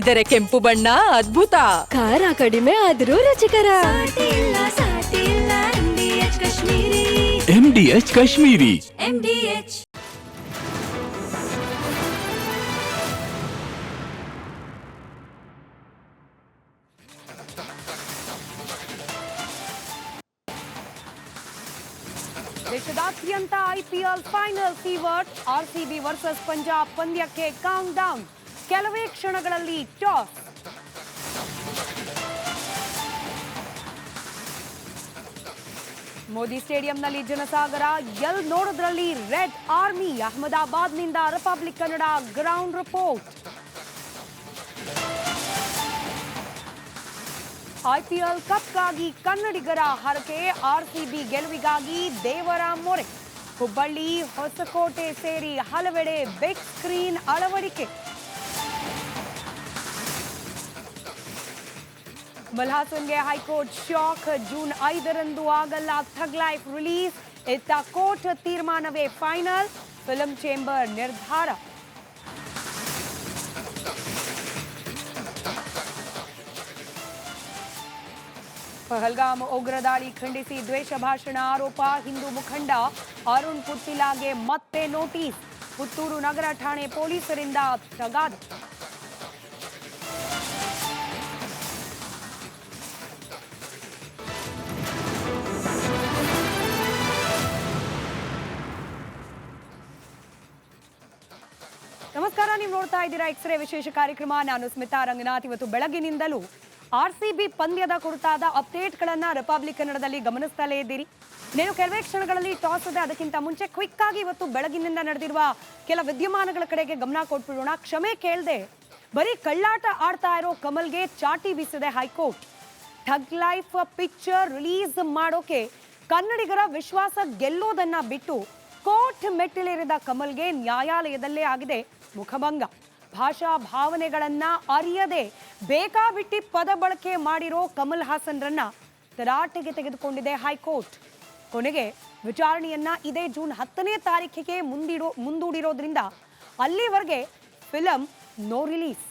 ಆದರೆ ಕೆಂಪು ಬಣ್ಣ ಅದ್ಭುತ. ಖಾರ ಕಡಿಮೆ ಆದ್ರೂ ರುಚಿಕರ. MDH ಕಾಶ್ಮೀರಿ. ದೇಶದಾದ್ಯಂತ IPL final fever. RCB versus Punjab ಪಂದ್ಯಕ್ಕೆ ಕೌಂಟ್ ಡೌನ್. ಕೆಲವೇ ಕ್ಷಣಗಳಲ್ಲಿ ಟಾಸ್. ಮೋದಿ ಸ್ಟೇಡಿಯಂನಲ್ಲಿ ಜನಸಾಗರ. ಎಲ್ ನೋಡೋದ್ರಲ್ಲಿ ರೆಡ್ ಆರ್ಮಿ. ಅಹಮದಾಬಾದ್ನಿಂದ republic Kannada ground report. IPL ಕಪ್ಗಾಗಿ ಕನ್ನಡಿಗರ ಹರಕೆ. RCB ಗೆಲುವಿಗಾಗಿ ದೇವರ ಮೊರೆ. ಹುಬ್ಬಳ್ಳಿ, ಹೊಸಕೋಟೆ ಸೇರಿ ಹಲವೆಡೆ ಬಿಗ್ ಸ್ಕ್ರೀನ್ ಅಳವಡಿಕೆ. ಕಮಲ್ ಹಾಸನ್ಗೆ ಹೈಕೋರ್ಟ್ ಶಾಕ್. ಜೂನ್ 5ರಂದು ಆಗಲ್ಲ ಥಗ್ ಲೈಫ್ ರಿಲೀಸ್. ಇತ್ತ ಕೋರ್ಟ್ ತೀರ್ಮಾನವೇ ಫೈನಲ್. ಫಿಲ್ಮ್ ಚೇಂಬರ್ ನಿರ್ಧಾರ. ಪಹಲ್ಗಾಮ್ ಉಗ್ರ ದಾಳಿ ಖಂಡಿಸಿ ದ್ವೇಷ ಭಾಷಣ ಆರೋಪ. ಹಿಂದೂ ಮುಖಂಡ ಅರುಣ್ ಪುತ್ತಿಲಾಗೆ ಮತ್ತೆ ನೋಟಿಸ್. ಪುತ್ತೂರು ನಗರ ಠಾಣೆ ಪೊಲೀಸರಿಂದ ತಗಾದ. ನಮಸ್ಕಾರ, ನೀವು ನೋಡ್ತಾ ಇದ್ದೀರಾ ಎಕ್ಸ್ರೇ ವಿಶೇಷ ಕಾರ್ಯಕ್ರಮ. ನಾನು ಸ್ಮಿತಾ ರಂಗನಾಥ್. ಇವತ್ತು ಬೆಳಗಿನಿಂದಲೂ RCB ಪಂದ್ಯದ ಕುರಿತಾದ ಅಪ್ಡೇಟ್ಗಳನ್ನ ರಿಪಬ್ಲಿಕ್ ಕನ್ನಡದಲ್ಲಿ ಗಮನಿಸ್ತಲೇ ಇದ್ದೀರಿ. నేను ಕೆಲವೇ ಕ್ಷಣಗಳಲ್ಲಿ ಟಾಸ್ ಇದೆ. ಅದಕ್ಕಿಂತ ಮುಂಚೆ ಕ್ವಿಕ್ ಆಗಿ ಇವತ್ತು ಬೆಳಗಿನಿಂದ ನಡೆದಿರುವ ಕೆಲ ವಿದ್ಯಮಾನಗಳ ಕಡೆಗೆ ಗಮನ ಕೊಟ್ಬಿಡೋಣ. ಕ್ಷಮೆ ಕೇಳದೆ ಬರೀ ಕಳ್ಳಾಟ ಆಡ್ತಾ ಇರೋ ಕಮಲ್ಗೆ ಚಾಟಿ ಬೀಸಿದೆ ಹೈಕೋರ್ಟ್. ಥಗ್ ಲೈಫ್ ಪಿಕ್ಚರ್ ರಿಲೀಸ್ ಮಾಡೋಕೆ ಕನ್ನಡಿಗರ ವಿಶ್ವಾಸ ಗೆಲ್ಲೋದನ್ನ ಬಿಟ್ಟು ಕೋರ್ಟ್ ಮೆಟ್ಟಿಲೇರಿದ ಕಮಲ್ಗೆ ನ್ಯಾಯಾಲಯದಲ್ಲೇ ಆಗಿದೆ ಮುಖಭಂಗ. ಭಾಷಾ ಭಾವನೆಗಳನ್ನ ಅರಿಯದೆ ಬೇಕಾಬಿಟ್ಟಿ ಪದ ಬಳಕೆ ಮಾಡಿರೋ ಕಮಲ್ ಹಾಸನ್ರನ್ನ ತರಾಟೆಗೆ ತೆಗೆದುಕೊಂಡಿದೆ ಹೈಕೋರ್ಟ್. ಕೊನೆಗೆ ವಿಚಾರಣೆಯನ್ನ ಇದೇ ಜೂನ್ 10ನೇ ತಾರೀಖಿಗೆ ಮುಂದೂಡಿರೋದ್ರಿಂದ ಅಲ್ಲಿವರೆಗೆ ಫಿಲಂ ನೋ ರಿಲೀಸ್.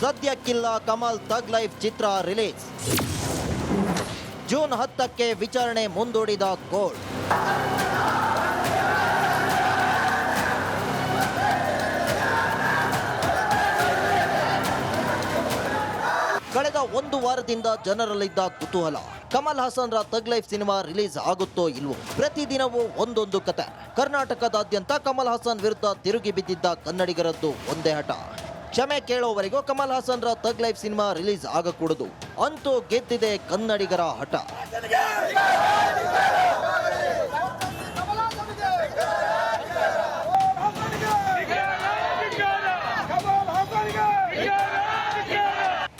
ಸದ್ಯಕ್ಕಿಲ್ಲ ಕಮಲ್ ಥಗ್ ಲೈಫ್ ಚಿತ್ರ ರಿಲೀಸ್. ಜೂನ್ 10ಕ್ಕೆ ವಿಚಾರಣೆ ಮುಂದೂಡಿದ ಕೋರ್ಟ್. ಕಳೆದ ಒಂದು ವಾರದಿಂದ ಜನರಲ್ಲಿದ್ದ ಕುತೂಹಲ. ಕಮಲ್ ಹಾಸನ್ರ ಥಗ್ ಲೈಫ್ ಸಿನಿಮಾ ರಿಲೀಸ್ ಆಗುತ್ತೋ ಇಲ್ವೋ. ಪ್ರತಿದಿನವೂ ಒಂದೊಂದು ಕತೆ. ಕರ್ನಾಟಕದಾದ್ಯಂತ ಕಮಲ್ ಹಾಸನ್ ವಿರುದ್ಧ ತಿರುಗಿ ಬಿದ್ದಿದ್ದ ಕನ್ನಡಿಗರದ್ದು ಒಂದೇ ಹಠ. ಕ್ಷಮೆ ಕೇಳೋವರೆಗೂ ಕಮಲ್ ಹಾಸನ್ರ ಥಗ್ ಲೈಫ್ ಸಿನಿಮಾ ರಿಲೀಸ್ ಆಗಕೂಡದು. ಅಂತೂ ಗೆದ್ದಿದೆ ಕನ್ನಡಿಗರ ಹಠ.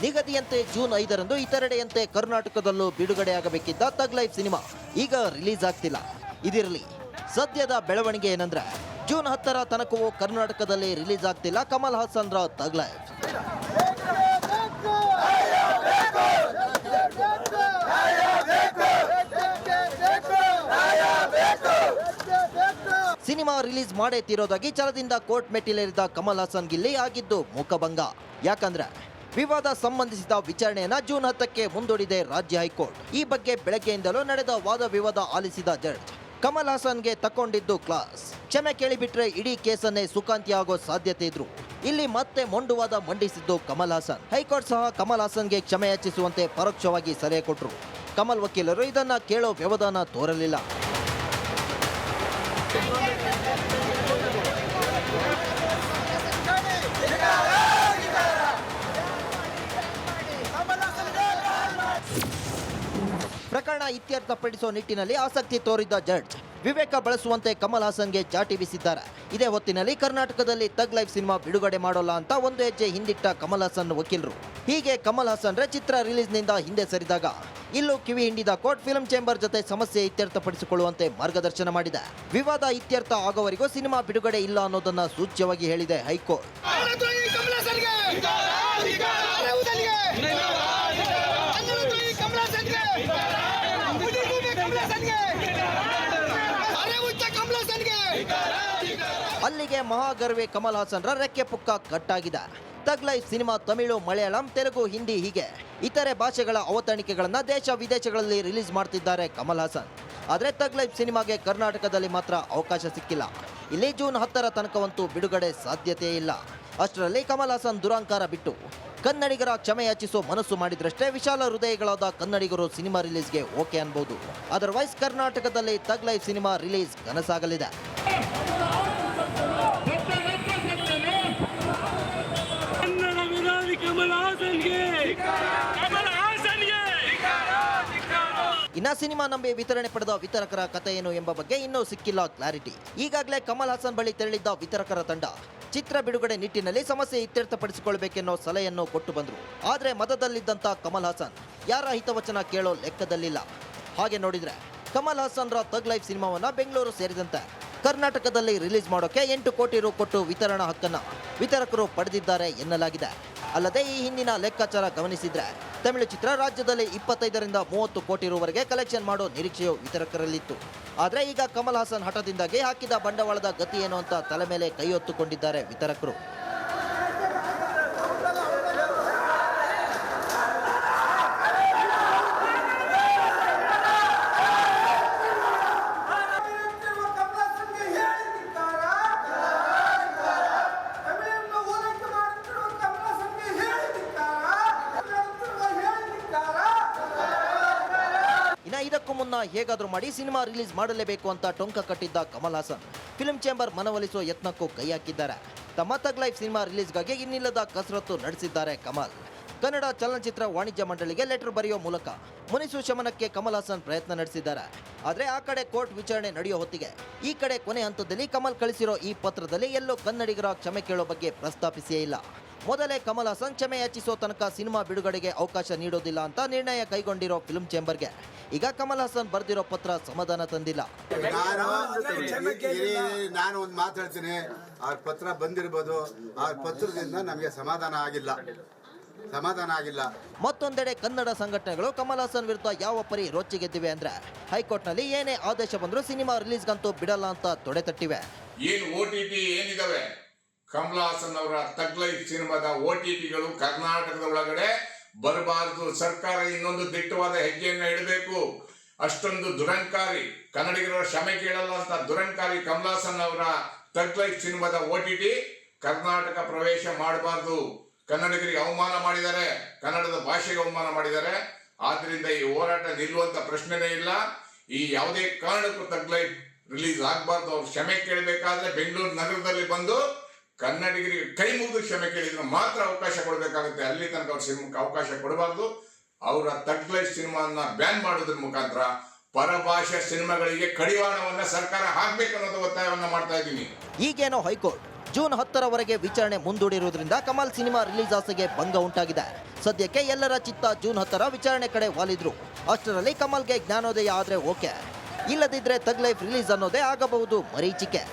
ನಿಗದಿಯಂತೆ ಜೂನ್ 5ರಂದು ಇತರೆಡೆಯಂತೆ ಕರ್ನಾಟಕದಲ್ಲೂ ಬಿಡುಗಡೆಯಾಗಬೇಕಿದ್ದ ಥಗ್ ಲೈಫ್ ಸಿನಿಮಾ ಈಗ ರಿಲೀಸ್ ಆಗ್ತಿಲ್ಲ. ಇದಿರಲಿ, ಸದ್ಯದ ಬೆಳವಣಿಗೆ ಏನಂದ್ರೆ ಜೂನ್ 10ರ ತನಕವೂ ಕರ್ನಾಟಕದಲ್ಲಿ ರಿಲೀಸ್ ಆಗ್ತಿಲ್ಲ ಕಮಲ್ ಹಾಸನ್ರ ಥಗ್ ಲೈಫ್. ಸಿನಿಮಾ ರಿಲೀಸ್ ಮಾಡೇ ತೀರೋದಾಗಿ ಛಲದಿಂದ ಕೋರ್ಟ್ ಮೆಟ್ಟಿಲೇರಿದ ಕಮಲ್ ಹಾಸನ್ ಗಿಲ್ಲಿ ಆಗಿದ್ದು ಮುಖಭಂಗ. ಯಾಕಂದ್ರೆ ವಿವಾದ ಸಂಬಂಧಿಸಿದ ವಿಚಾರಣೆಯನ್ನ ಜೂನ್ 10ಕ್ಕೆ ಮುಂದೂಡಿದೆ ರಾಜ್ಯ ಹೈಕೋರ್ಟ್. ಈ ಬಗ್ಗೆ ಬೆಳಗ್ಗೆಯಿಂದಲೂ ನಡೆದ ವಾದ ವಿವಾದ ಆಲಿಸಿದ ಜಡ್ಜ್ ಕಮಲ್ ಹಾಸನ್ಗೆ ತಕ್ಕೊಂಡಿದ್ದು ಕ್ಲಾಸ್. ಕ್ಷಮೆ ಕೇಳಿಬಿಟ್ರೆ ಇಡೀ ಕೇಸನ್ನೇ ಸುಖಾಂತ್ಯ ಆಗೋ ಸಾಧ್ಯತೆ ಇದ್ರು ಇಲ್ಲಿ ಮತ್ತೆ ಮೊಂಡುವಾದ ಮಂಡಿಸಿದ್ದು ಕಮಲ್ ಹಾಸನ್. ಹೈಕೋರ್ಟ್ ಸಹ ಕಮಲ್ ಹಾಸನ್ಗೆ ಕ್ಷಮೆ ಯಾಚಿಸುವಂತೆ ಪರೋಕ್ಷವಾಗಿ ಸಲಹೆ ಕೊಟ್ಟರು. ಕಮಲ್ ವಕೀಲರು ಇದನ್ನ ಕೇಳೋ ವ್ಯವಧಾನ ತೋರಲಿಲ್ಲ. ಪ್ರಕರಣ ಇತ್ಯರ್ಥಪಡಿಸುವ ನಿಟ್ಟಿನಲ್ಲಿ ಆಸಕ್ತಿ ತೋರಿದ್ದ ಜಡ್ಜ್ ವಿವೇಕ ಬಳಸುವಂತೆ ಕಮಲ್ ಹಾಸನ್ಗೆ ಚಾಟಿ ಬೀಸಿದ್ದಾರೆ. ಇದೇ ಹೊತ್ತಿನಲ್ಲಿ ಕರ್ನಾಟಕದಲ್ಲಿ ಥಗ್ ಲೈಫ್ ಸಿನಿಮಾ ಬಿಡುಗಡೆ ಮಾಡೋಲ್ಲ ಅಂತ ಒಂದು ಹೆಜ್ಜೆ ಹಿಂದಿಟ್ಟ ಕಮಲ್ ಹಾಸನ್ ವಕೀಲರು. ಹೀಗೆ ಕಮಲ್ ಹಾಸನ್ರ ಚಿತ್ರ ರಿಲೀಸ್ನಿಂದ ಹಿಂದೆ ಸರಿದಾಗ ಇಲ್ಲೂ ಕಿವಿ ಹಿಂಡಿದ ಕೋರ್ಟ್ ಫಿಲ್ಮ್ ಚೇಂಬರ್ ಜೊತೆ ಸಮಸ್ಯೆ ಇತ್ಯರ್ಥಪಡಿಸಿಕೊಳ್ಳುವಂತೆ ಮಾರ್ಗದರ್ಶನ ಮಾಡಿದೆ. ವಿವಾದ ಇತ್ಯರ್ಥ ಆಗೋವರೆಗೂ ಸಿನಿಮಾ ಬಿಡುಗಡೆ ಇಲ್ಲ ಅನ್ನೋದನ್ನ ಸೂಚ್ಯವಾಗಿ ಹೇಳಿದೆ ಹೈಕೋರ್ಟ್. ಮಹಾಗರ್ವಿ ಕಮಲ್ ಹಾಸನ್ರ ರೆಕ್ಕೆ ಪುಕ್ಕ ಕಟ್ಟಾಗಿದೆ. ತಗ್ ಲೈಫ್ ಸಿನಿಮಾ ತಮಿಳು, ಮಲಯಾಳಂ, ತೆಲುಗು, ಹಿಂದಿ ಹೀಗೆ ಇತರೆ ಭಾಷೆಗಳ ಅವತರಣಿಕೆಗಳನ್ನ ದೇಶ ವಿದೇಶಗಳಲ್ಲಿ ರಿಲೀಸ್ ಮಾಡ್ತಿದ್ದಾರೆ ಕಮಲ್ ಹಾಸನ್. ಆದರೆ ತಗ್ ಲೈಫ್ ಸಿನಿಮಾಗೆ ಕರ್ನಾಟಕದಲ್ಲಿ ಮಾತ್ರ ಅವಕಾಶ ಸಿಕ್ಕಿಲ್ಲ. ಇಲ್ಲಿ ಜೂನ್ 10ರ ತನಕವಂತೂ ಬಿಡುಗಡೆ ಸಾಧ್ಯತೆ ಇಲ್ಲ. ಅಷ್ಟರಲ್ಲಿ ಕಮಲ್ ಹಾಸನ್ ದುರಾಂಕಾರ ಬಿಟ್ಟು ಕನ್ನಡಿಗರ ಕ್ಷಮೆ ಯಾಚಿಸೋ ಮನಸ್ಸು ಮಾಡಿದ್ರಷ್ಟೇ ವಿಶಾಲ ಹೃದಯಗಳಾದ ಕನ್ನಡಿಗರು ಸಿನಿಮಾ ರಿಲೀಸ್ಗೆ ಓಕೆ ಅನ್ಬೋದು. ಅದರ್ವೈಸ್ ಕರ್ನಾಟಕದಲ್ಲಿ ತಗ್ ಲೈಫ್ ಸಿನಿಮಾ ರಿಲೀಸ್ ಕನಸಾಗಲಿದೆ. ಇನ್ನ ಸಿನಿಮಾ ನಂಬಿ ವಿತರಣೆ ಪಡೆದ ವಿತರಕರ ಕಥೆ ಏನು ಎಂಬ ಬಗ್ಗೆ ಇನ್ನೂ ಸಿಕ್ಕಿಲ್ಲ ಕ್ಲಾರಿಟಿ. ಈಗಾಗಲೇ ಕಮಲ್ ಹಾಸನ್ ಬಳಿ ತೆರಳಿದ್ದ ವಿತರಕರ ತಂಡ ಚಿತ್ರ ಬಿಡುಗಡೆ ನಿಟ್ಟಿನಲ್ಲಿ ಸಮಸ್ಯೆ ಇತ್ಯರ್ಥಪಡಿಸಿಕೊಳ್ಳಬೇಕೆನ್ನೋ ಸಲಹೆಯನ್ನು ಕೊಟ್ಟು ಬಂದರು. ಆದರೆ ಮದದಲ್ಲಿದ್ದಂಥ ಕಮಲ್ ಹಾಸನ್ ಯಾರ ಹಿತವಚನ ಕೇಳೋ ಲೆಕ್ಕದಲ್ಲಿಲ್ಲ. ಹಾಗೆ ನೋಡಿದ್ರೆ ಕಮಲ್ ಹಾಸನ್ರ ತಗ್ ಲೈಫ್ ಸಿನಿಮಾವನ್ನ ಬೆಂಗಳೂರು ಸೇರಿದಂತೆ ಕರ್ನಾಟಕದಲ್ಲಿ ರಿಲೀಸ್ ಮಾಡೋಕೆ 8 ಕೋಟಿ ರು ಕೊಟ್ಟು ವಿತರಣಾ ಹಕ್ಕನ್ನ ವಿತರಕರು ಪಡೆದಿದ್ದಾರೆ ಎನ್ನಲಾಗಿದೆ. ಅಲ್ಲದೆ ಈ ಹಿಂದಿನ ಲೆಕ್ಕಾಚಾರ ಗಮನಿಸಿದ್ರೆ ತಮಿಳು ಚಿತ್ರ ರಾಜ್ಯದಲ್ಲಿ 25ರಿಂದ 30 ಕೋಟಿ ರುವರೆಗೆ ಕಲೆಕ್ಷನ್ ಮಾಡೋ ನಿರೀಕ್ಷೆಯು ವಿತರಕರಲ್ಲಿತ್ತು. ಆದರೆ ಈಗ ಕಮಲ್ ಹಾಸನ್ ಹಠದಿಂದಾಗಿ ಹಾಕಿದ ಬಂಡವಾಳದ ಗತಿ ಏನು ಅಂತ ತಲೆ ಮೇಲೆ ಕೈ ಹೊತ್ತುಕೊಂಡಿದ್ದಾರೆ ವಿತರಕರು. ಇದಕ್ಕೂ ಮುನ್ನ ಹೇಗಾದ್ರೂ ಮಾಡಿ ಸಿನಿಮಾ ರಿಲೀಸ್ ಮಾಡಲೇಬೇಕು ಅಂತ ಟೊಂಕ ಕಟ್ಟಿದ್ದ ಕಮಲ್ ಹಾಸನ್ ಫಿಲ್ಮ್ ಚೇಂಬರ್ ಮನವೊಲಿಸುವ ಯತ್ನಕ್ಕೂ ಕೈ ಹಾಕಿದ್ದಾರೆ. ತಮ್ಮ ತಗ್ ಲೈಫ್ ಸಿನಿಮಾ ರಿಲೀಸ್ಗಾಗಿ ಇನ್ನಿಲ್ಲದ ಕಸರತ್ತು ನಡೆಸಿದ್ದಾರೆ ಕಮಲ್. ಕನ್ನಡ ಚಲನಚಿತ್ರ ವಾಣಿಜ್ಯ ಮಂಡಳಿಗೆ ಲೆಟರ್ ಬರೆಯೋ ಮೂಲಕ ಮುನಿಸು ಶಮನಕ್ಕೆ ಕಮಲ್ ಹಾಸನ್ ಪ್ರಯತ್ನ ನಡೆಸಿದ್ದಾರೆ. ಆದರೆ ಆ ಕಡೆ ಕೋರ್ಟ್ ವಿಚಾರಣೆ ನಡೆಯೋ ಹೊತ್ತಿಗೆ ಈ ಕಡೆ ಕೊನೆ ಹಂತದಲ್ಲಿ ಕಮಲ್ ಕಳಿಸಿರೋ ಈ ಪತ್ರದಲ್ಲಿ ಎಲ್ಲೂ ಕನ್ನಡಿಗರ ಕ್ಷಮೆ ಕೇಳೋ ಬಗ್ಗೆ ಪ್ರಸ್ತಾಪಿಸಿಯೇ ಇಲ್ಲ. ಮೊದಲೇ ಕಮಲ್ ಹಾಸನ್ ಕ್ಷಮೆ ಯಾಚಿಸೋ ತನಕ ಸಿನಿಮಾ ಬಿಡುಗಡೆಗೆ ಅವಕಾಶ ನೀಡೋದಿಲ್ಲ ಅಂತ ನಿರ್ಣಯ ಕೈಗೊಂಡಿರೋ ಫಿಲ್ಮ್ ಚೇಂಬರ್ಗೆ ಈಗ ಕಮಲ್ ಹಾಸನ್ ಬರೆದಿರೋ ಪತ್ರ ಸಮಾಧಾನ ತಂದಿಲ್ಲ. ನಾನು ಒಂದು ಮಾತಾಡ್ತೀನಿ, ಅವ್ರ ಪತ್ರ ಬಂದಿರ್ಬೋದು, ಅವ್ರ ಪತ್ರದಿಂದ ನಮಗೆ ಸಮಾಧಾನ ಆಗಿಲ್ಲ. ಮತ್ತೊಂದೆಡೆ ಕನ್ನಡ ಸಂಘಟನೆಗಳು ಕಮಲ್ ಹಾಸನ್ ವಿರುದ್ಧ ಯಾವ ಪರಿ ರೊಚ್ಚಿಗೆದ್ದಿವೆ ಅಂದ್ರೆ ಹೈಕೋರ್ಟ್ನಲ್ಲಿ ಏನೇ ಆದೇಶ ಬಂದರೂ ಸಿನಿಮಾ ರಿಲೀಸ್ಗಂತೂ ಬಿಡಲ್ಲ ಅಂತ ತೊಡೆತಟ್ಟಿವೆ. ಏನು OTT ಏನಿದಾವೆ, ಕಮಲ್ ಹಾಸನ್ ಅವರ ತಗ್ ಲೈಫ್ ಸಿನಿಮಾದ OTTಗಳು ಕರ್ನಾಟಕದ ಒಳಗಡೆ ಬರಬಾರದು. ಸರ್ಕಾರ ಇನ್ನೊಂದು ದಿಟ್ಟವಾದ ಹೆಜ್ಜೆಯನ್ನ ಇಡಬೇಕು. ಅಷ್ಟೊಂದು ದುರಂಕಾರಿ, ಕನ್ನಡಿಗರ ಕ್ಷಮೆ ಕೇಳಲ್ಲ ಅಂತ ದುರಂಕಾರಿ ಕಮಲ್ ಹಾಸನ್ ಅವರ ತಗ್ ಲೈಫ್ ಸಿನಿಮಾದ OTT ಕರ್ನಾಟಕ ಪ್ರವೇಶ ಮಾಡಬಾರ್ದು. ಕನ್ನಡಿಗರಿಗೆ ಅವಮಾನ ಮಾಡಿದ್ದಾರೆ, ಕನ್ನಡದ ಭಾಷೆಗೆ ಅವಮಾನ ಮಾಡಿದ್ದಾರೆ. ಆದ್ರಿಂದ ಈ ಹೋರಾಟ ನಿಲ್ಲುವಂತ ಪ್ರಶ್ನೆನೇ ಇಲ್ಲ. ಈ ಯಾವುದೇ ಕಾರಣಕ್ಕೂ ತಗ್ ಲೈಫ್ ರಿಲೀಸ್ ಆಗಬಾರ್ದು. ಅವ್ರು ಕ್ಷಮೆ ಕೇಳಬೇಕಾದ್ರೆ ಬೆಂಗಳೂರು ನಗರದಲ್ಲಿ ಬಂದು ಕನ್ನಡಿಗರಿಗೆ ಕೈ ಮುಗಿದು ಕ್ಷಮೆ ಕೇಳಿದ್ರೆ ಮಾತ್ರ ಅವಕಾಶ ಕೊಡಬೇಕಾಗುತ್ತೆ. ಅಲ್ಲಿ ತನಕ ಅವ್ರ ಸಿನಿಮಾಕ್ಕೆ ಅವಕಾಶ ಕೊಡಬಾರ್ದು. ಅವರ ತಗ್ ಲೈಫ್ ಸಿನಿಮಾನ ಬ್ಯಾನ್ ಮಾಡೋದ್ರ ಮುಖಾಂತರ ಪರಭಾಷಾ ಸಿನಿಮಾಗಳಿಗೆ ಕಡಿವಾಣವನ್ನ ಸರ್ಕಾರ ಹಾಕ್ಬೇಕನ್ನೋದು ಒತ್ತಾಯವನ್ನ ಮಾಡ್ತಾ ಇದ್ದೀನಿ. ಈಗೇನೋ ಹೈಕೋರ್ಟ್ ಜೂನ್ 10ರವರೆಗೆ ವಿಚಾರಣೆ ಮುಂದೂಡಿರುವುದರಿಂದ ಕಮಲ್ ಸಿನಿಮಾ ರಿಲೀಸ್ ಆಸೆಗೆ ಭಂಗ ಉಂಟಾಗಿದೆ. ಸದ್ಯಕ್ಕೆ ಎಲ್ಲರ ಚಿತ್ತ ಜೂನ್ 10ರ ವಿಚಾರಣೆ ಕಡೆ ವಾಲಿದ್ರು. ಅಷ್ಟರಲ್ಲಿ ಕಮಲ್ಗೆ ಜ್ಞಾನೋದಯ ಆದ್ರೆ ಓಕೆ, ಇಲ್ಲದಿದ್ರೆ ತಗ್ ಲೈಫ್ ರಿಲೀಸ್ ಅನ್ನೋದೇ ಆಗಬಹುದು ಮರೀಚಿಕೆ.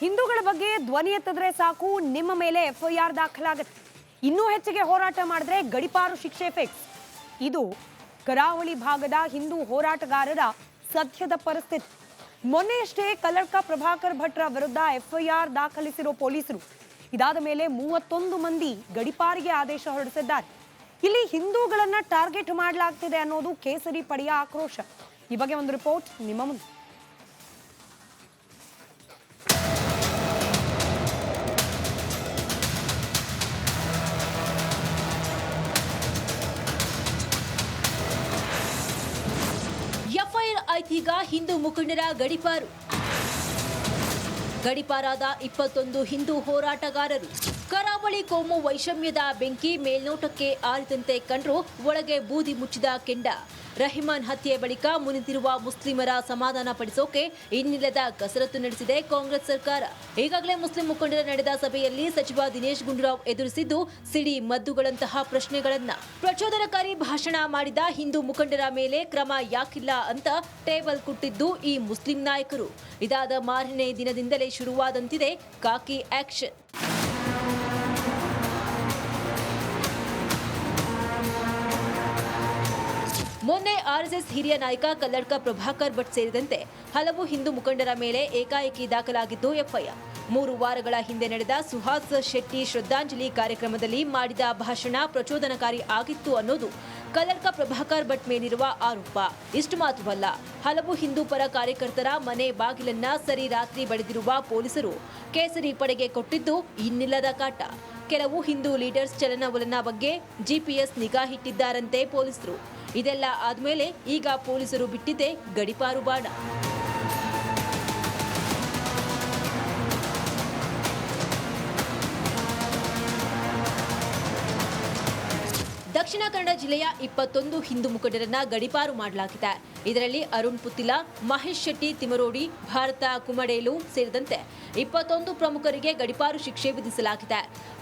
ಹಿಂದೂಗಳ ಬಗ್ಗೆ ಧ್ವನಿ ಎತ್ತಿದ್ರೆ ಸಾಕು, ನಿಮ್ಮ ಮೇಲೆ FIR ದಾಖಲಾಗುತ್ತೆ. ಇನ್ನೂ ಹೆಚ್ಚಿಗೆ ಹೋರಾಟ ಮಾಡಿದ್ರೆ ಗಡಿಪಾರು ಶಿಕ್ಷೆ ಫಿಕ್ಸ್. ಇದು ಕರಾವಳಿ ಭಾಗದ ಹಿಂದೂ ಹೋರಾಟಗಾರರ ಸದ್ಯದ ಪರಿಸ್ಥಿತಿ. ಮೊನ್ನೆಯಷ್ಟೇ ಕಲ್ಲಡ್ಕ ಪ್ರಭಾಕರ್ ಭಟ್ರ ವಿರುದ್ಧ FIR ದಾಖಲಿಸಿರೋ ಪೊಲೀಸರು ಇದಾದ ಮೇಲೆ 31 ಮಂದಿ ಗಡಿಪಾರಿಗೆ ಆದೇಶ ಹೊರಡಿಸಿದ್ದಾರೆ. ಇಲ್ಲಿ ಹಿಂದೂಗಳನ್ನ ಟಾರ್ಗೆಟ್ ಮಾಡಲಾಗ್ತಿದೆ ಅನ್ನೋದು ಕೇಸರಿ ಪಡೆಯ ಆಕ್ರೋಶ. ಈ ಬಗ್ಗೆ ಒಂದು ರಿಪೋರ್ಟ್ ನಿಮ್ಮ ಮುಂದೆ. ಎಫ್ಐಆರ್ ಆಯ್ತೀಗ ಹಿಂದೂ ಮುಖಂಡರ ಗಡಿಪಾರು. ಗಡಿಪಾರಾದ 21 ಹಿಂದೂ ಹೋರಾಟಗಾರರು. ಕರಾವಳಿ ಕೋಮು ವೈಷಮ್ಯದ ಬೆಂಕಿ ಮೇಲ್ನೋಟಕ್ಕೆ ಆರಿದಂತೆ ಕಂಡ್ರು, ಒಳಗೆ ಬೂದಿ ಮುಚ್ಚಿದ ಕೆಂಡ. ರಹಿಮಾನ್ ಹತ್ಯೆ ಬಳಿಕ ಮುನಿದಿರುವ ಮುಸ್ಲಿಮರ ಸಮಾಧಾನ ಪಡಿಸೋಕೆ ಇನ್ನಿಲ್ಲದ ಕಸರತ್ತು ನಡೆಸಿದೆ ಕಾಂಗ್ರೆಸ್ ಸರ್ಕಾರ. ಈಗಾಗಲೇ ಮುಸ್ಲಿಂ ಮುಖಂಡರ ನಡೆದ ಸಭೆಯಲ್ಲಿ ಸಚಿವ ದಿನೇಶ್ ಗುಂಡೂರಾವ್ ಎದುರಿಸಿದ್ದು ಸಿಡಿ ಮದ್ದುಗಳಂತಹ ಪ್ರಶ್ನೆಗಳನ್ನ. ಪ್ರಚೋದನಕಾರಿ ಭಾಷಣ ಮಾಡಿದ ಹಿಂದೂ ಮುಖಂಡರ ಮೇಲೆ ಕ್ರಮ ಯಾಕಿಲ್ಲ ಅಂತ ಟೇಬಲ್ ಕುಟ್ಟಿದ್ದು ಈ ಮುಸ್ಲಿಂ ನಾಯಕರು. ಇದಾದ ಮಾರನೇ ದಿನದಿಂದಲೇ ಶುರುವಾದಂತಿದೆ ಕಾಕಿ ಆಕ್ಷನ್. ಮೊನ್ನೆ ಆರ್ಎಸ್ಎಸ್ ಹಿರಿಯ ನಾಯಕ ಕಲ್ಲಡ್ಕ ಪ್ರಭಾಕರ್ ಭಟ್ ಸೇರಿದಂತೆ ಹಲವು ಹಿಂದೂ ಮುಖಂಡರ ಮೇಲೆ ಏಕಾಏಕಿ ದಾಖಲಾಗಿದ್ದು ಎಫ್ಐಆರ್. 3 ವಾರಗಳ ಹಿಂದೆ ನಡೆದ ಸುಹಾಸ್ ಶೆಟ್ಟಿ ಶ್ರದ್ಧಾಂಜಲಿ ಕಾರ್ಯಕ್ರಮದಲ್ಲಿ ಮಾಡಿದ ಭಾಷಣ ಪ್ರಚೋದನಕಾರಿ ಆಗಿತ್ತು ಅನ್ನೋದು ಕಲ್ಲಡ್ಕ ಪ್ರಭಾಕರ್ ಭಟ್ ಮೇಲಿರುವ ಆರೋಪ. ಇಷ್ಟು ಮಾತ್ರವಲ್ಲ, ಹಲವು ಹಿಂದೂ ಪರ ಕಾರ್ಯಕರ್ತರ ಮನೆ ಬಾಗಿಲನ್ನ ಸರಿ ರಾತ್ರಿ ಬಡಿದಿರುವ ಪೊಲೀಸರು ಕೇಸರಿ ಪಡೆಗೆ ಕೊಟ್ಟಿದ್ದು ಇನ್ನಿಲ್ಲದ ಕಾಟ. ಕೆಲವು ಹಿಂದೂ ಲೀಡರ್ಸ್ ಚಲನವಲನ ಬಗ್ಗೆ ಜಿಪಿಎಸ್ ನಿಗಾ ಇಟ್ಟಿದ್ದಾರಂತೆ ಪೊಲೀಸರು. ಇದೆಲ್ಲ ಆದ್ಮೇಲೆ ಈಗ ಪೊಲೀಸರು ಬಿಟ್ಟಿದ್ದೆ ಗಡಿಪಾರು ಬಾಣ. ದಕ್ಷಿಣ ಕನ್ನಡ ಜಿಲ್ಲೆಯ 21 ಹಿಂದೂ ಮುಖಂಡರನ್ನ ಗಡಿಪಾರು ಮಾಡಲಾಗಿದೆ. ಇದರಲ್ಲಿ ಅರುಣ್ ಪುತ್ತಿಲ, ಮಹೇಶ್ ಶೆಟ್ಟಿ ತಿಮರೋಡಿ, ಭಾರತ ಕುಮಡೇಲು ಸೇರಿದಂತೆ 21 ಪ್ರಮುಖರಿಗೆ ಗಡಿಪಾರು ಶಿಕ್ಷೆ ವಿಧಿಸಲಾಗಿದೆ.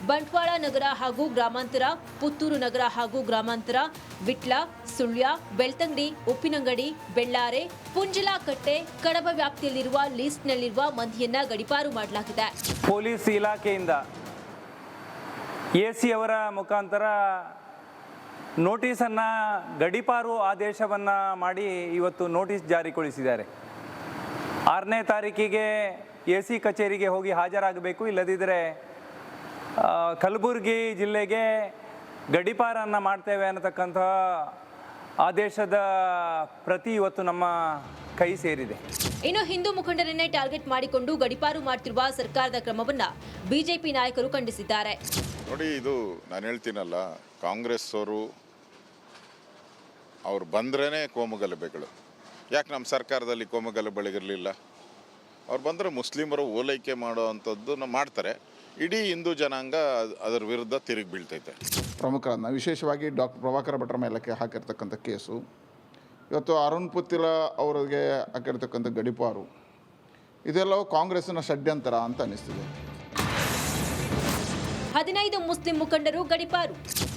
ಬಂಟ್ವಾಳ ನಗರ ಹಾಗೂ ಗ್ರಾಮಾಂತರ, ಪುತ್ತೂರು ನಗರ ಹಾಗೂ ಗ್ರಾಮಾಂತರ, ವಿಟ್ಲ, ಸುಳ್ಯ, ಬೆಳ್ತಂಗಡಿ, ಉಪ್ಪಿನಂಗಡಿ, ಬೆಳ್ಳಾರೆ, ಪುಂಜಲಕಟ್ಟೆ, ಕಡಬ ವ್ಯಾಪ್ತಿಯಲ್ಲಿರುವ ಲಿಸ್ಟ್ನಲ್ಲಿರುವ ಮಂದಿಯನ್ನ ಗಡಿಪಾರು ಮಾಡಲಾಗಿದೆ. ಪೊಲೀಸ್ ಇಲಾಖೆಯಿಂದ ಎಸಿ ಅವರ ಮುಖಾಂತರ ನೋಟಿಸನ್ನು ಗಡಿಪಾರು ಆದೇಶವನ್ನು ಮಾಡಿ ಇವತ್ತು ನೋಟಿಸ್ ಜಾರಿಗೊಳಿಸಿದ್ದಾರೆ. 6ನೇ ತಾರೀಕಿಗೆ ಎಸಿ ಕಚೇರಿಗೆ ಹೋಗಿ ಹಾಜರಾಗಬೇಕು, ಇಲ್ಲದಿದ್ದರೆ ಕಲಬುರಗಿ ಜಿಲ್ಲೆಗೆ ಗಡಿಪಾರನ್ನು ಮಾಡ್ತೇವೆ ಅನ್ನತಕ್ಕಂಥ ಆದೇಶದ ಪ್ರತಿ ಇವತ್ತು ನಮ್ಮ ಕೈ ಸೇರಿದೆ. ಇನ್ನು ಹಿಂದೂ ಮುಖಂಡರನ್ನೇ ಟಾರ್ಗೆಟ್ ಮಾಡಿಕೊಂಡು ಗಡಿಪಾರು ಮಾಡ್ತಿರುವ ಸರ್ಕಾರದ ಕ್ರಮವನ್ನ ಬಿಜೆಪಿ ನಾಯಕರು ಖಂಡಿಸಿದ್ದಾರೆ. ನೋಡಿ, ಇದು ನಾನು ಹೇಳ್ತೀನಲ್ಲ, ಕಾಂಗ್ರೆಸ್ ಅವ್ರು ಬಂದ್ರೇ ಕೋಮುಗಲಭೆಗಳು. ಯಾಕೆ ನಮ್ಮ ಸರ್ಕಾರದಲ್ಲಿ ಕೋಮುಗಲಭೆಗಳಿರಲಿಲ್ಲ? ಅವ್ರು ಬಂದರೆ ಮುಸ್ಲಿಮರು ಓಲೈಕೆ ಮಾಡೋ ಅಂಥದ್ದನ್ನು ಮಾಡ್ತಾರೆ. ಇಡೀ ಹಿಂದೂ ಜನಾಂಗ ಅದರ ವಿರುದ್ಧ ತಿರುಗಿ ಬೀಳ್ತೈತೆ. ಪ್ರಮುಖರನ್ನು ವಿಶೇಷವಾಗಿ ಡಾಕ್ಟರ್ ಪ್ರಭಾಕರ್ ಭಟ್ರ ಮೇಲೆ ಹಾಕಿರ್ತಕ್ಕಂಥ ಕೇಸು, ಇವತ್ತು ಅರುಣ್ ಪುತ್ತಿಲ ಅವರಿಗೆ ಹಾಕಿರ್ತಕ್ಕಂಥ ಗಡಿಪಾರು, ಇದೆಲ್ಲವೂ ಕಾಂಗ್ರೆಸ್ಸಿನ ಷಡ್ಯಂತರ ಅಂತ ಅನ್ನಿಸ್ತಿದೆ. 15 ಮುಸ್ಲಿಂ ಮುಖಂಡರು ಗಡಿಪಾರು.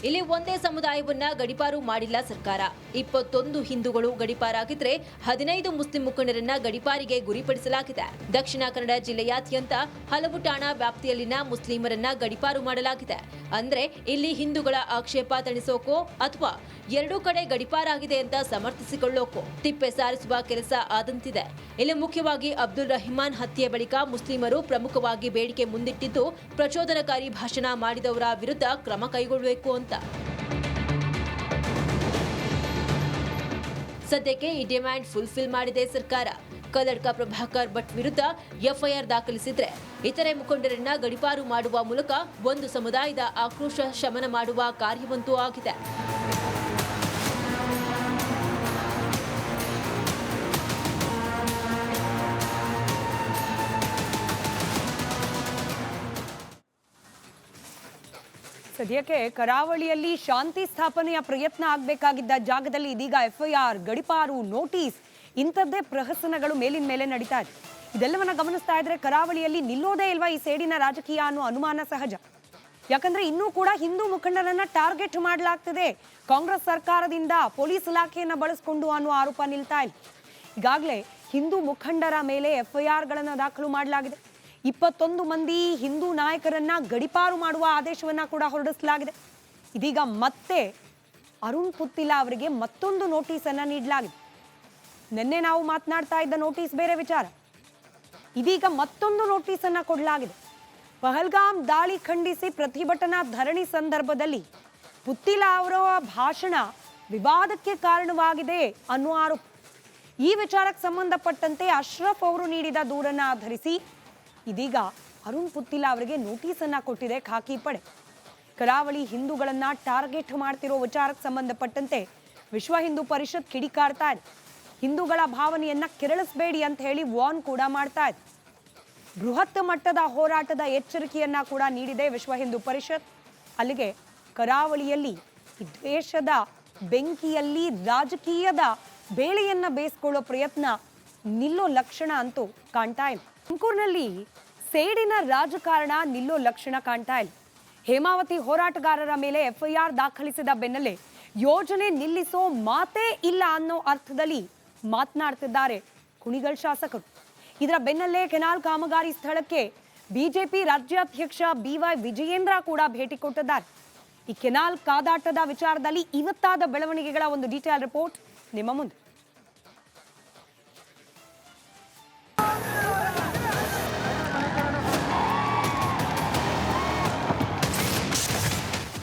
ಇಲ್ಲಿ ಒಂದೇ ಸಮುದಾಯವನ್ನ ಗಡಿಪಾರು ಮಾಡಿಲ್ಲ ಸರ್ಕಾರ. 21 ಹಿಂದೂಗಳು ಗಡಿಪಾರಾಗಿದ್ರೆ 15 ಮುಸ್ಲಿಂ ಮುಖಂಡರನ್ನ ಗಡಿಪಾರಿಗೆ ಗುರಿಪಡಿಸಲಾಗಿದೆ. ದಕ್ಷಿಣ ಕನ್ನಡ ಜಿಲ್ಲೆಯಾದ್ಯಂತ ಹಲವು ಠಾಣಾ ವ್ಯಾಪ್ತಿಯಲ್ಲಿನ ಮುಸ್ಲಿಮರನ್ನ ಗಡಿಪಾರು ಮಾಡಲಾಗಿದೆ. ಅಂದ್ರೆ ಇಲ್ಲಿ ಹಿಂದೂಗಳ ಆಕ್ಷೇಪ ತಣಿಸೋಕೋ ಅಥವಾ ಎರಡೂ ಕಡೆ ಗಡಿಪಾರಾಗಿದೆ ಅಂತ ಸಮರ್ಥಿಸಿಕೊಳ್ಳೋಕೋ ತಿಪ್ಪೆ ಸಾರಿಸುವ ಕೆಲಸ ಆದಂತಿದೆ. ಇಲ್ಲಿ ಮುಖ್ಯವಾಗಿ ಅಬ್ದುಲ್ ರಹಿಮಾನ್ ಹತ್ಯೆ ಬಳಿಕ ಮುಸ್ಲಿಮರು ಪ್ರಮುಖವಾಗಿ ಬೇಡಿಕೆ ಮುಂದಿಟ್ಟಿದ್ದು ಪ್ರಚೋದನಕಾರಿ ಭಾಷಣ ಮಾಡಿದವರ ವಿರುದ್ಧ ಕ್ರಮ ಕೈಗೊಳ್ಳಬೇಕು ಅಂತ. ಸದ್ಯಕ್ಕೆ ಈ ಡಿಮ್ಯಾಂಡ್ ಫುಲ್ಫಿಲ್ ಮಾಡಿದೆ ಸರ್ಕಾರ. ಕಲ್ಲಡ್ಕ ಪ್ರಭಾಕರ್ ಭಟ್ ವಿರುದ್ಧ ಎಫ್ಐಆರ್ ದಾಖಲಿಸಿದ್ರೆ ಇತರೆ ಮುಖಂಡರನ್ನ ಗಡಿಪಾರು ಮಾಡುವ ಮೂಲಕ ಒಂದು ಸಮುದಾಯದ ಆಕ್ರೋಶ ಶಮನ ಮಾಡುವ ಕಾರ್ಯವಂತೂ ಆಗಿದೆ. ಸದ್ಯಕ್ಕೆ ಕರಾವಳಿಯಲ್ಲಿ ಶಾಂತಿ ಸ್ಥಾಪನೆಯ ಪ್ರಯತ್ನ ಆಗಬೇಕಾಗಿದ್ದ ಜಾಗದಲ್ಲಿ ಇದೀಗ ಎಫ್ಐಆರ್, ಗಡಿಪಾರು, ನೋಟಿಸ್ ಇಂಥದ್ದೇ ಪ್ರಹಸನಗಳು ಮೇಲಿನ ಮೇಲೆ ನಡೀತಾ ಇದೆ. ಇದೆಲ್ಲವನ್ನ ಗಮನಿಸ್ತಾ ಇದ್ರೆ ಕರಾವಳಿಯಲ್ಲಿ ನಿಲ್ಲೋದೇ ಇಲ್ವಾ ಈ ಸೇಡಿನ ರಾಜಕೀಯ ಅನ್ನೋ ಅನುಮಾನ ಸಹಜ. ಯಾಕಂದ್ರೆ ಇನ್ನೂ ಕೂಡ ಹಿಂದೂ ಮುಖಂಡರನ್ನ ಟಾರ್ಗೆಟ್ ಮಾಡಲಾಗ್ತಿದೆ ಕಾಂಗ್ರೆಸ್ ಸರ್ಕಾರದಿಂದ, ಪೊಲೀಸ್ ಇಲಾಖೆಯನ್ನ ಬಳಸಿಕೊಂಡು ಅನ್ನೋ ಆರೋಪ ನಿಲ್ತಾ ಇಲ್ಲ. ಈಗಾಗಲೇ ಹಿಂದೂ ಮುಖಂಡರ ಮೇಲೆ ಎಫ್ಐಆರ್ಗಳನ್ನು ದಾಖಲು ಮಾಡಲಾಗಿದೆ. 21 ಮಂದಿ ಹಿಂದೂ ನಾಯಕರನ್ನ ಗಡಿಪಾರು ಮಾಡುವ ಆದೇಶವನ್ನ ಕೂಡ ಹೊರಡಿಸಲಾಗಿದೆ. ಇದೀಗ ಮತ್ತೆ ಅರುಣ್ ಪುತ್ತಿಲ ಅವರಿಗೆ ಮತ್ತೊಂದು ನೋಟಿಸ್ ಅನ್ನ ನೀಡಲಾಗಿದೆ. ನಿನ್ನೆ ನಾವು ಮಾತನಾಡ್ತಾ ಇದ್ದ ನೋಟಿಸ್ ಬೇರೆ ವಿಚಾರ, ಇದೀಗ ಮತ್ತೊಂದು ನೋಟಿಸ್ ಅನ್ನ ಕೊಡಲಾಗಿದೆ. ಪಹಲ್ಗಾಮ್ ದಾಳಿ ಖಂಡಿಸಿ ಪ್ರತಿಭಟನಾ ಧರಣಿ ಸಂದರ್ಭದಲ್ಲಿ ಪುತ್ತಿಲ ಅವರ ಭಾಷಣ ವಿವಾದಕ್ಕೆ ಕಾರಣವಾಗಿದೆ ಅನ್ನೋ ಆರೋಪ. ಈ ವಿಚಾರಕ್ಕೆ ಸಂಬಂಧಪಟ್ಟಂತೆ ಅಶ್ರಫ್ ಅವರು ನೀಡಿದ ದೂರನ್ನ ಆಧರಿಸಿ ಇದೀಗ ಅರುಣ್ ಪುತ್ತಿಲ ಅವರಿಗೆ ನೋಟಿಸ್ ಅನ್ನ ಕೊಟ್ಟಿದೆ ಖಾಕಿ ಪಡೆ. ಕರಾವಳಿ ಹಿಂದೂಗಳನ್ನ ಟಾರ್ಗೆಟ್ ಮಾಡ್ತಿರೋ ವಿಚಾರಕ್ಕೆ ಸಂಬಂಧಪಟ್ಟಂತೆ ವಿಶ್ವ ಹಿಂದೂ ಪರಿಷತ್ ಕಿಡಿಕಾರ್ತಾ ಇದೆ. ಹಿಂದೂಗಳ ಭಾವನೆಯನ್ನ ಕೆರಳಿಸಬೇಡಿ ಅಂತ ಹೇಳಿ ವಾರ್ನ್ ಕೂಡ ಮಾಡ್ತಾ ಇದೆ. ಬೃಹತ್ ಮಟ್ಟದ ಹೋರಾಟದ ಎಚ್ಚರಿಕೆಯನ್ನ ಕೂಡ ನೀಡಿದೆ ವಿಶ್ವ ಹಿಂದೂ ಪರಿಷತ್. ಅಲ್ಲಿಗೆ ಕರಾವಳಿಯಲ್ಲಿ ದ್ವೇಷದ ಬೆಂಕಿಯಲ್ಲಿ ರಾಜಕೀಯದ ಬೇಳೆಯನ್ನ ಬೇಯಿಸ್ಕೊಳ್ಳೋ ಪ್ರಯತ್ನ ನಿಲ್ಲೋ ಲಕ್ಷಣ ಅಂತೂ ಕಾಣ್ತಾ ಇಲ್ಲ. ತುಮಕೂರಿನಲ್ಲಿ ಸೇಡಿನ ರಾಜಕಾರಣ ನಿಲ್ಲೋ ಲಕ್ಷಣ ಕಾಣ್ತಾ ಇಲ್ಲ. ಹೇಮಾವತಿ ಹೋರಾಟಗಾರರ ಮೇಲೆ ಎಫ್ಐಆರ್ ದಾಖಲಿಸಿದ ಬೆನ್ನಲ್ಲೇ ಯೋಜನೆ ನಿಲ್ಲಿಸೋ ಮಾತೇ ಇಲ್ಲ ಅನ್ನೋ ಅರ್ಥದಲ್ಲಿ ಮಾತನಾಡ್ತಿದ್ದಾರೆ ಕುಣಿಗಲ್ ಶಾಸಕರು. ಇದರ ಬೆನ್ನಲ್ಲೇ ಕೆನಾಲ್ ಕಾಮಗಾರಿ ಸ್ಥಳಕ್ಕೆ ಬಿಜೆಪಿ ರಾಜ್ಯಾಧ್ಯಕ್ಷ BY ವಿಜಯೇಂದ್ರ ಕೂಡ ಭೇಟಿ ಕೊಟ್ಟಿದ್ದಾರೆ. ಈ ಕೆನಾಲ್ ಕಾದಾಟದ ವಿಚಾರದಲ್ಲಿ ಇವತ್ತಾದ ಬೆಳವಣಿಗೆಗಳ ಒಂದು ಡೀಟೇಲ್ ರಿಪೋರ್ಟ್ ನಿಮ್ಮ ಮುಂದೆ.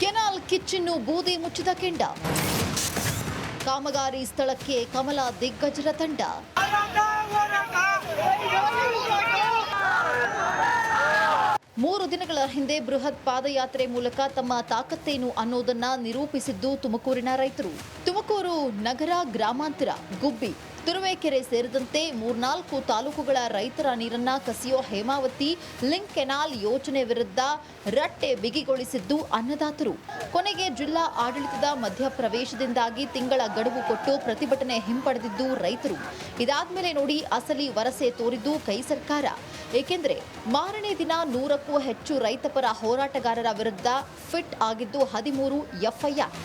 ಕೆನಾಲ್ ಕಿಚ್ಚನ್ನು ಬೂದಿ ಮುಚ್ಚಿದ ಕೆಂಡ. ಕಾಮಗಾರಿ ಸ್ಥಳಕ್ಕೆ ಕಮಲ ದಿಗ್ಗಜರ ತಂಡ. ಮೂರು ದಿನಗಳ ಹಿಂದೆ ಬೃಹತ್ ಪಾದಯಾತ್ರೆ ಮೂಲಕ ತಮ್ಮ ತಾಕತ್ತೇನು ಅನ್ನೋದನ್ನ ನಿರೂಪಿಸಿದ್ದು ತುಮಕೂರಿನ ರೈತರು. ತುಮಕೂರು ನಗರ, ಗ್ರಾಮಾಂತರ, ಗುಬ್ಬಿ, ತುರುವೇಕೆರೆ ಸೇರಿದಂತೆ 3-4 ತಾಲೂಕುಗಳ ರೈತರ ನೀರನ್ನ ಕಸಿಯೋ ಹೇಮಾವತಿ ಲಿಂಕ್ ಕೆನಾಲ್ ಯೋಜನೆ ವಿರುದ್ಧ ರಟ್ಟೆ ಬಿಗಿಗೊಳಿಸಿದ್ದು ಅನ್ನದಾತರು. ಕೊನೆಗೆ ಜಿಲ್ಲಾ ಆಡಳಿತದ ಮಧ್ಯಪ್ರವೇಶದಿಂದಾಗಿ ತಿಂಗಳ ಗಡುವು ಕೊಟ್ಟು ಪ್ರತಿಭಟನೆ ಹಿಂಪಡೆದಿದ್ದು ರೈತರು. ಇದಾದ್ಮೇಲೆ ನೋಡಿ ಅಸಲಿ ವರಸೆ ತೋರಿದ್ದು ಕೈ ಸರ್ಕಾರ. ಏಕೆಂದ್ರೆ ಮಾರನೇ ದಿನ 100ಕ್ಕೂ ಹೆಚ್ಚು ರೈತಪರ ಹೋರಾಟಗಾರರ ವಿರುದ್ಧ ಫಿಟ್ ಆಗಿದ್ದು 13 ಎಫ್ಐಆರ್.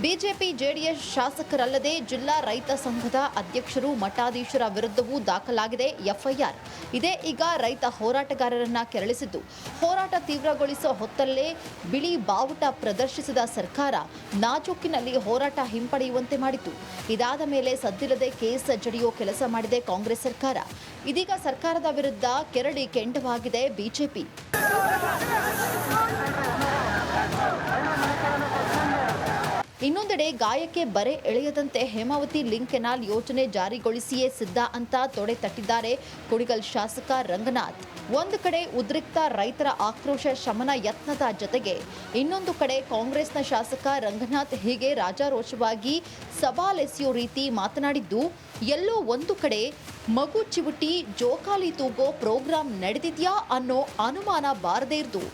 ಬಿಜೆಪಿ ಜೆಡಿಎಸ್ ಶಾಸಕರಲ್ಲದೆ ಜಿಲ್ಲಾ ರೈತ ಸಂಘದ ಅಧ್ಯಕ್ಷರು, ಮಠಾಧೀಶರ ವಿರುದ್ಧವೂ ದಾಖಲಾಗಿದೆ ಎಫ್ಐಆರ್. ಇದೇ ಈಗ ರೈತ ಹೋರಾಟಗಾರರನ್ನ ಕೆರಳಿಸಿದ್ದು. ಹೋರಾಟ ತೀವ್ರಗೊಳಿಸೋ ಹೊತ್ತಲ್ಲೇ ಬಿಳಿ ಬಾವುಟ ಪ್ರದರ್ಶಿಸಿದ ಸರ್ಕಾರ ನಾಜೂಕಿನಲ್ಲಿ ಹೋರಾಟ ಹಿಂಪಡೆಯುವಂತೆ ಮಾಡಿತು. ಇದಾದ ಮೇಲೆ ಸದ್ದಿಲ್ಲದೆ ಕೇಸ್ ಜಡಿಯೋ ಕೆಲಸ ಮಾಡಿದೆ ಕಾಂಗ್ರೆಸ್ ಸರ್ಕಾರ. ಇದೀಗ ಸರ್ಕಾರದ ವಿರುದ್ಧ ಕೆರಳಿ ಕೆಂಡವಾಗಿದೆ ಬಿಜೆಪಿ. ಇನ್ನೊಂದೆಡೆ ಗಾಯಕ್ಕೆ ಬರೆ ಎಳೆಯದಂತೆ ಹೇಮಾವತಿ ಲಿಂಕ್ ಕೆನಾಲ್ ಯೋಜನೆ ಜಾರಿಗೊಳಿಸಿಯೇ ಸಿದ್ಧ ಅಂತ ತೊಡೆ ತಟ್ಟಿದ್ದಾರೆ ಕುಣಿಗಲ್ ಶಾಸಕ ರಂಗನಾಥ್. ಒಂದು ಕಡೆ ಉದ್ರಿಕ್ತ ರೈತರ ಆಕ್ರೋಶ ಶಮನ ಯತ್ನದ ಜೊತೆಗೆ ಇನ್ನೊಂದು ಕಡೆ ಕಾಂಗ್ರೆಸ್ನ ಶಾಸಕ ರಂಗನಾಥ್ ಹೀಗೆ ರಾಜಾರೋಷವಾಗಿ ಸವಾಲೆಸೆಯೋ ರೀತಿ ಮಾತನಾಡಿದ್ದು, ಎಲ್ಲೋ ಒಂದು ಕಡೆ ಮಗು ಚಿವುಟಿ ಜೋಕಾಲಿ ತೂಗೋ ಪ್ರೋಗ್ರಾಂ ನಡೆದಿದ್ಯಾ ಅನ್ನೋ ಅನುಮಾನ ಬಾರದೇ ಇದ್ದು.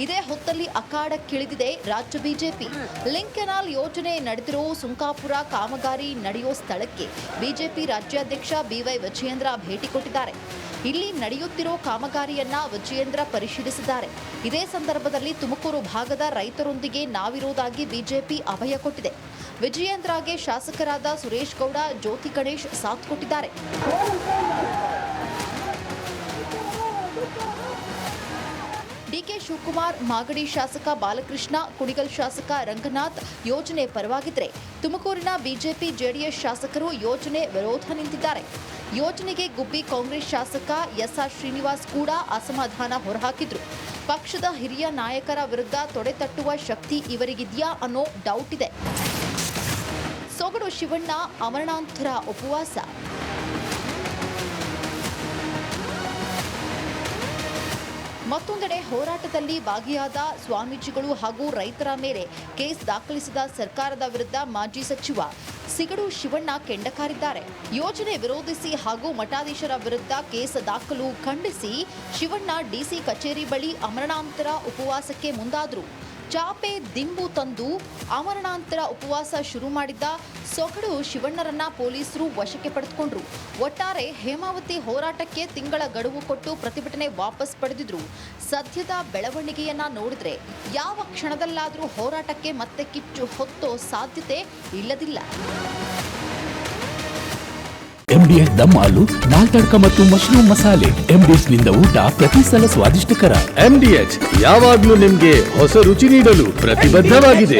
ಇದೇ ಹೊತ್ತಲ್ಲಿ ಅಖಾಡಕ್ಕಿಳಿದಿದೆ ರಾಜ್ಯ ಬಿಜೆಪಿ. ಲಿಂಕ್ ಕೆನಾಲ್ ಯೋಜನೆ ನಡೆದಿರೋ ಸುಂಕಾಪುರ ಕಾಮಗಾರಿ ನಡೆಯೋ ಸ್ಥಳಕ್ಕೆ ಬಿಜೆಪಿ ರಾಜ್ಯಾಧ್ಯಕ್ಷ ಬಿವೈ ವಿಜಯೇಂದ್ರ ಭೇಟಿ ಕೊಟ್ಟಿದ್ದಾರೆ. ಇಲ್ಲಿ ನಡೆಯುತ್ತಿರೋ ಕಾಮಗಾರಿಯನ್ನ ವಿಜಯೇಂದ್ರ ಪರಿಶೀಲಿಸಿದ್ದಾರೆ. ಇದೇ ಸಂದರ್ಭದಲ್ಲಿ ತುಮಕೂರು ಭಾಗದ ರೈತರೊಂದಿಗೆ ನಾವಿರುವುದಾಗಿ ಬಿಜೆಪಿ ಅಭಯ ಕೊಟ್ಟಿದೆ. ವಿಜಯೇಂದ್ರಗೆ ಶಾಸಕರಾದ ಸುರೇಶ್ ಗೌಡ, ಜ್ಯೋತಿ ಗಣೇಶ್ ಸಾಥ್ ಕೊಟ್ಟಿದ್ದಾರೆ. ಡಿಕೆ ಶಿವಕುಮಾರ್, ಮಾಗಡಿ ಶಾಸಕ ಬಾಲಕೃಷ್ಣ, ಕುಣಿಗಲ್ ಶಾಸಕ ರಂಗನಾಥ್ ಯೋಜನೆ ಪರವಾಗಿದ್ರೆ, ತುಮಕೂರಿನ ಬಿಜೆಪಿ ಜೆಡಿಎಸ್ ಶಾಸಕರು ಯೋಜನೆ ವಿರೋಧ ನಿಂತಿದ್ದಾರೆ. ಯೋಜನೆಗೆ ಗುಬ್ಬಿ ಕಾಂಗ್ರೆಸ್ ಶಾಸಕ ಎಸ್ಆರ್ ಶ್ರೀನಿವಾಸ್ ಕೂಡ ಅಸಮಾಧಾನ ಹೊರಹಾಕಿದ್ರು. ಪಕ್ಷದ ಹಿರಿಯ ನಾಯಕರ ವಿರುದ್ಧ ತೊಡೆ ತಟ್ಟುವ ಶಕ್ತಿ ಇವರಿಗಿದೆಯಾ ಅನ್ನೋ ಡೌಟ್ ಇದೆ. ಸೊಗಡು ಶಿವಣ್ಣ ಅಮರಣಾಂತರ ಉಪವಾಸ. ಮತ್ತೊಂದೆಡೆ ಹೋರಾಟದಲ್ಲಿ ಭಾಗಿಯಾದ ಸ್ವಾಮೀಜಿಗಳು ಹಾಗೂ ರೈತರ ಮೇಲೆ ಕೇಸ್ ದಾಖಲಿಸಿದ ಸರ್ಕಾರದ ವಿರುದ್ಧ ಮಾಜಿ ಸಚಿವ ಸಿಗಡು ಶಿವಣ್ಣ ಕೆಂಡಕಾರಿದ್ದಾರೆ. ಯೋಜನೆ ವಿರೋಧಿಸಿ ಹಾಗೂ ಮಠಾಧೀಶರ ವಿರುದ್ಧ ಕೇಸ್ ದಾಖಲು ಖಂಡಿಸಿ ಶಿವಣ್ಣ ಡಿಸಿ ಕಚೇರಿ ಬಳಿ ಅಮರಣಾಂತರ ಉಪವಾಸಕ್ಕೆ ಮುಂದಾದರು. ಚಾಪೆ ದಿಂಬು ತಂದು ಅಮರಣಾಂತರ ಉಪವಾಸ ಶುರು ಮಾಡಿದ್ದ ಸೊಗಡು ಶಿವಣ್ಣರನ್ನ ಪೊಲೀಸರು ವಶಕ್ಕೆ ಪಡೆದುಕೊಂಡ್ರು. ಒಟ್ಟಾರೆ ಹೇಮಾವತಿ ಹೋರಾಟಕ್ಕೆ ತಿಂಗಳ ಗಡುವು ಕೊಟ್ಟು ಪ್ರತಿಭಟನೆ ವಾಪಸ್ ಪಡೆದಿದ್ರು. ಸದ್ಯದ ಬೆಳವಣಿಗೆಯನ್ನ ನೋಡಿದ್ರೆ ಯಾವ ಕ್ಷಣದಲ್ಲಾದರೂ ಹೋರಾಟಕ್ಕೆ ಮತ್ತೆ ಕಿಚ್ಚು ಹೊತ್ತೋ ಸಾಧ್ಯತೆ ಇಲ್ಲದಿಲ್ಲ. MDH ದಮ್ ಆಲು, ನಾಲ್ ತಡ್ಕ ಮತ್ತು ಮಶ್ರೂಮ್ ಮಸಾಲೆ. MDH ನಿಂದ ಊಟ ಪ್ರತಿ ಸಲ ಸ್ವಾದಿಷ್ಟಕರ. MDH ಯಾವಾಗ್ಲೂ ನಿಮ್ಗೆ ಹೊಸ ರುಚಿ ನೀಡಲು ಪ್ರತಿಬದ್ಧವಾಗಿದೆ.